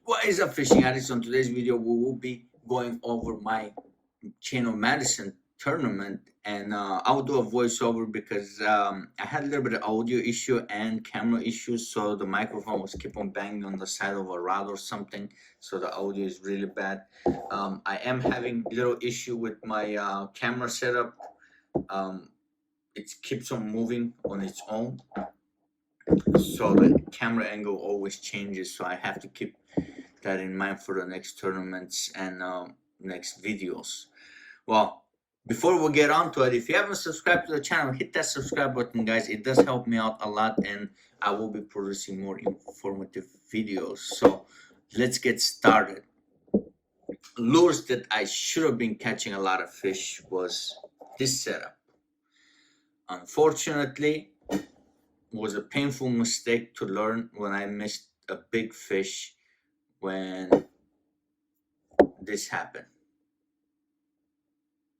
What is up, fishing addicts? On today's video we will be going over my chain of Madison tournament, and I will do a voiceover because I had a little bit of audio issue and camera issues, so the microphone was keep on banging on the side of a rod or something, so the audio is really bad. I am having a little issue with my camera setup. It keeps on moving on its own, so the camera angle always changes, so I have to keep that in mind for the next tournaments and next videos. Well, before we get on to it, if you haven't subscribed to the channel, hit that subscribe button, guys. It does help me out a lot, and I will be producing more informative videos. So let's get started. Lures that I should have been catching a lot of fish was this setup. Unfortunately, it was a painful mistake to learn when I missed a big fish when this happened.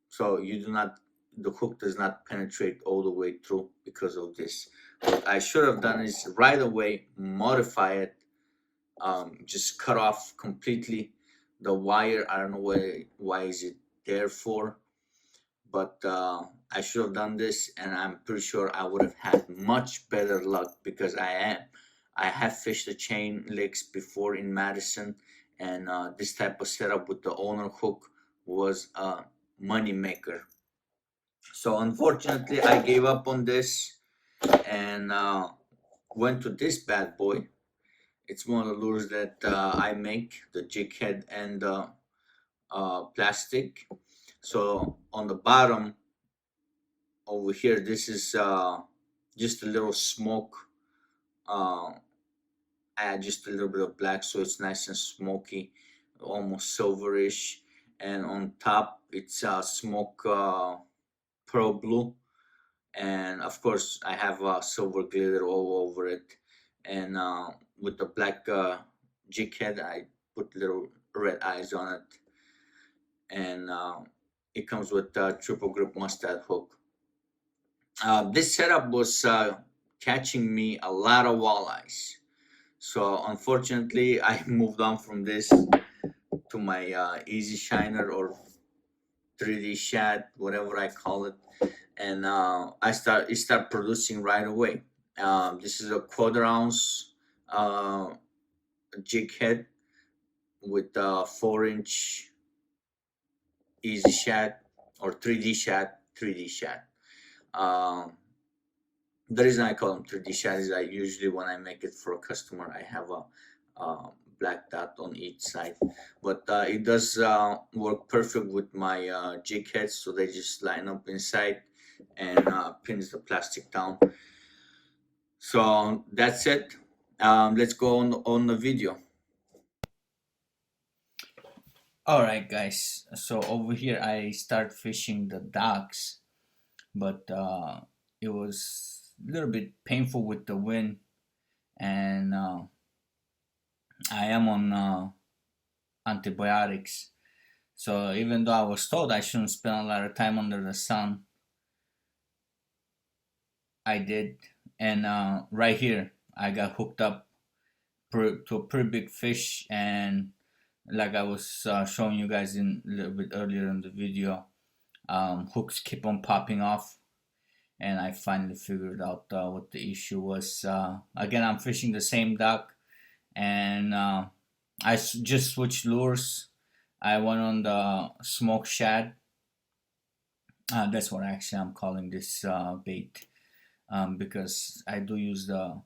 So the hook does not penetrate all the way through because of this. What I should have done is right away modify it, just cut off completely the wire. I don't know why is it there for, but I should have done this, and I'm pretty sure I would have had much better luck because I have fished the chain lakes before in Madison, and this type of setup with the owner hook was a money maker. So unfortunately, I gave up on this and went to this bad boy. It's one of the lures that I make, the jig head and the plastic. So on the bottom over here, this is just a little smoke. Add just a little bit of black so it's nice and smoky, almost silverish. And on top, it's smoke pearl blue. And of course, I have silver glitter all over it. And with the black jig head, I put little red eyes on it. And it comes with a triple grip mustad hook. This setup was catching me a lot of walleyes. So unfortunately, I moved on from this to my Easy Shiner or 3D Shad, whatever I call it, and it start producing right away. This is a quarter ounce jig head with a 4-inch Easy Shad or 3D Shad. 3D Shad. The reason I call them 3D Shad is I usually, when I make it for a customer, I have a black dot on each side, but it does work perfect with my jig heads, so they just line up inside and pins the plastic down. So that's it. Let's go on the video. All right, guys, so over here I start fishing the docks, but it was a little bit painful with the wind, and I am on antibiotics. So even though I was told I shouldn't spend a lot of time under the sun, I did. And right here, I got hooked up to a pretty big fish, and like I was showing you guys in a little bit earlier in the video, hooks keep on popping off, and I finally figured out what the issue was. Again, I'm fishing the same dock, and I just switched lures. I went on the smoke shad. That's what actually I'm calling this bait, because I do use the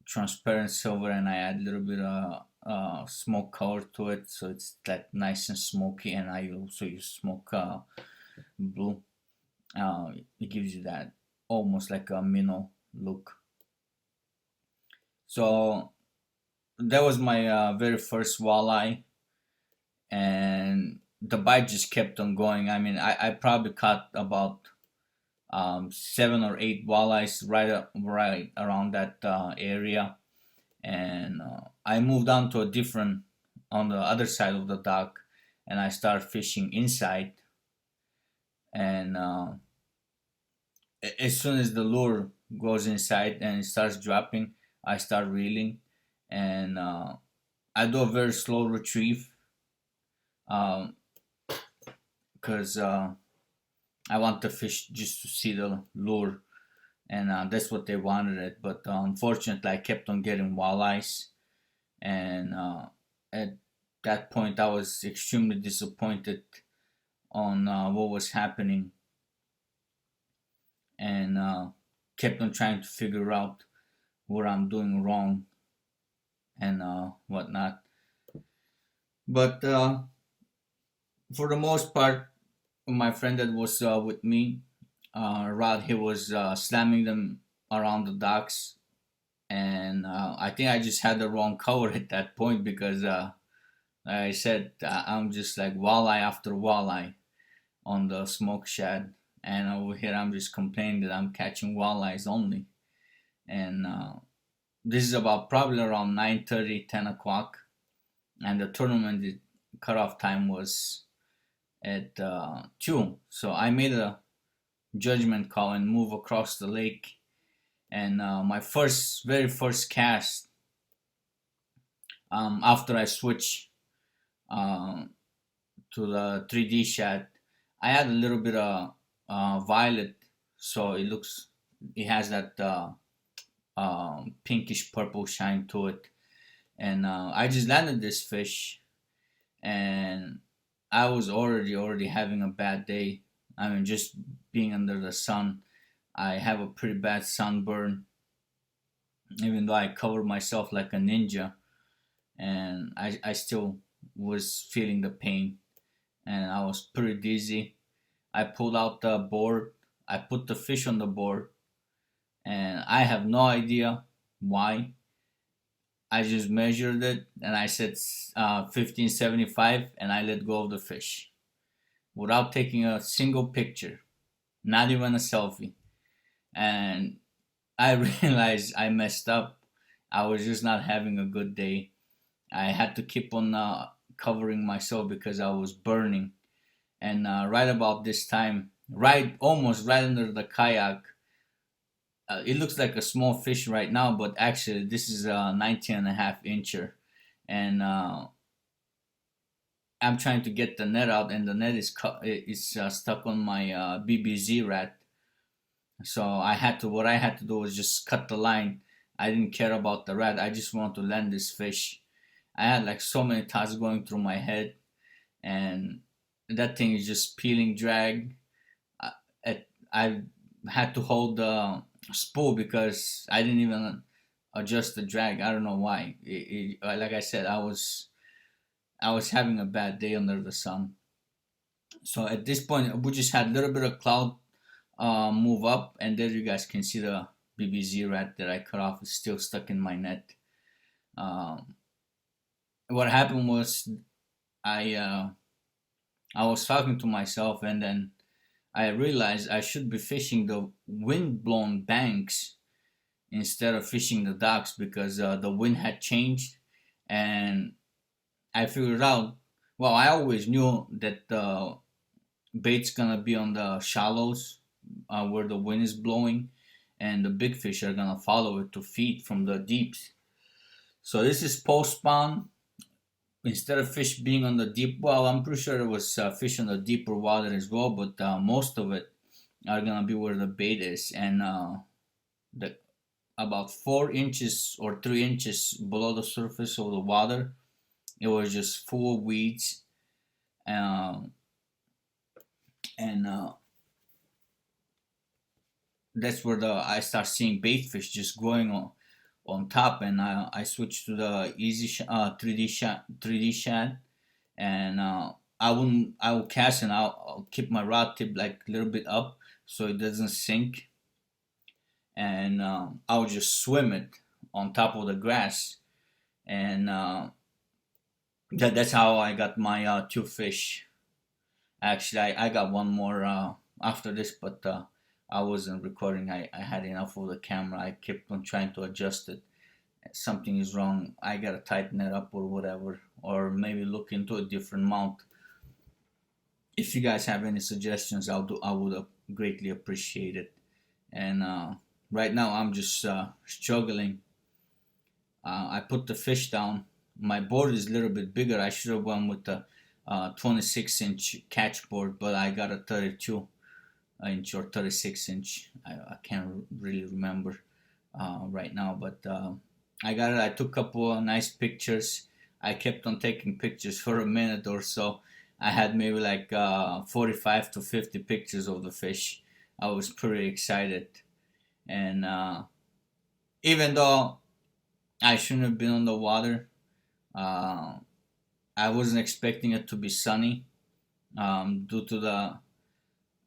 transparent silver, and I add a little bit of smoke color to it, so it's that nice and smoky. And I also use smoke blue. It gives you that almost like a minnow look. So that was my very first walleye, and the bite just kept on going. I mean, I probably caught about 7 or 8 walleyes right around that area, and I moved on to on the other side of the dock, and I started fishing inside. And as soon as the lure goes inside and it starts dropping, I start reeling, and I do a very slow retrieve, um, because I want the fish just to see the lure, and that's what they wanted it. But unfortunately, I kept on getting walleyes, and at that point, I was extremely disappointed on what was happening, and kept on trying to figure out what I'm doing wrong and whatnot. But for the most part, my friend that was with me, Rod, he was slamming them around the docks, and I think I just had the wrong color at that point because, like I said, I'm just like walleye after walleye on the smoke shad, and over here I'm just complaining that I'm catching walleyes only, and this is about probably around 9:30, 10 o'clock, and the tournament cutoff time was at 2. So I made a judgment call and move across the lake. And my very first cast, after I switched um, to the 3D shot, I had a little bit of violet, so it has that pinkish purple shine to it. And I just landed this fish, and I was already having a bad day. I mean, just being under the sun. I have a pretty bad sunburn, even though I covered myself like a ninja, and I still was feeling the pain, and I was pretty dizzy. I pulled out the board, I put the fish on the board, and I have no idea why. I just measured it and I said 1575, and I let go of the fish without taking a single picture, not even a selfie. And I realized I messed up. I was just not having a good day. I had to keep on covering myself because I was burning. And right about this time, right almost right under the kayak, it looks like a small fish right now, but actually this is a 19 and a half incher. And I'm trying to get the net out, and the net is stuck on my BBZ rat. So what I had to do was just cut the line. I didn't care about the rat. I just wanted to land this fish. I had like so many thoughts going through my head, and that thing is just peeling drag. I, I had to hold the spool because I didn't even adjust the drag. I don't know why. Like I said, I was having a bad day under the sun. So at this point, we just had a little bit of cloud move up, and there you guys can see the BBZ rat that I cut off is still stuck in my net. Um, what happened was I uh, I was talking to myself, and then I realized I should be fishing the wind-blown banks instead of fishing the docks because the wind had changed, and I figured out. Well, I always knew that the bait's gonna be on the shallows where the wind is blowing, and the big fish are gonna follow it to feed from the deeps. So this is post spawn. Instead of fish being on the deep well, I'm pretty sure there was fish on the deeper water as well, but most of it are gonna be where the bait is, and the about 4 inches or 3 inches below the surface of the water, it was just full of weeds, um, and that's where the I start seeing bait fish just growing on top, and I switched to the 3D shad, and I will cast, and I'll keep my rod tip like a little bit up so it doesn't sink, and I'll just swim it on top of the grass, and that's how I got my two fish. Actually, I got one more after this, but I wasn't recording. I had enough of the camera. I kept on trying to adjust it. Something is wrong. I gotta tighten it up or whatever, or maybe look into a different mount. If you guys have any suggestions, I would greatly appreciate it. And right now I'm just struggling. I put the fish down, my board is a little bit bigger. I should have went with the 26-inch catch board, but I got a 32-inch or 36-inch. I can't really remember right now, but I got it. I took a couple of nice pictures. I kept on taking pictures for a minute or so. I had maybe like 45 to 50 pictures of the fish. I was pretty excited, and even though I shouldn't have been on the water, uh, I wasn't expecting it to be sunny due to the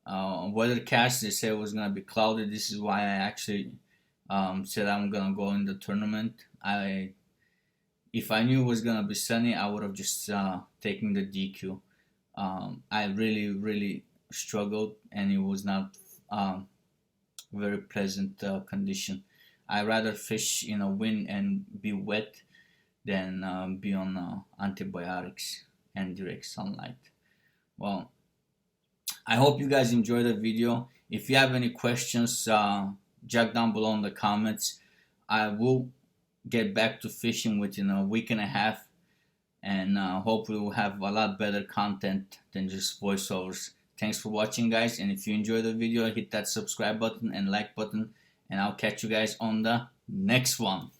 weathercast. They said it was gonna be cloudy. This is why I actually said I'm gonna go in the tournament. If I knew it was gonna be sunny, I would have just taken the DQ. I really struggled, and it was not very pleasant condition. I rather fish in a wind and be wet than be on antibiotics and direct sunlight. Well, I hope you guys enjoyed the video. If you have any questions, jot down below in the comments. I will get back to fishing within a week and a half, and hopefully we'll have a lot better content than just voiceovers. Thanks for watching, guys, and if you enjoyed the video, hit that subscribe button and like button, and I'll catch you guys on the next one.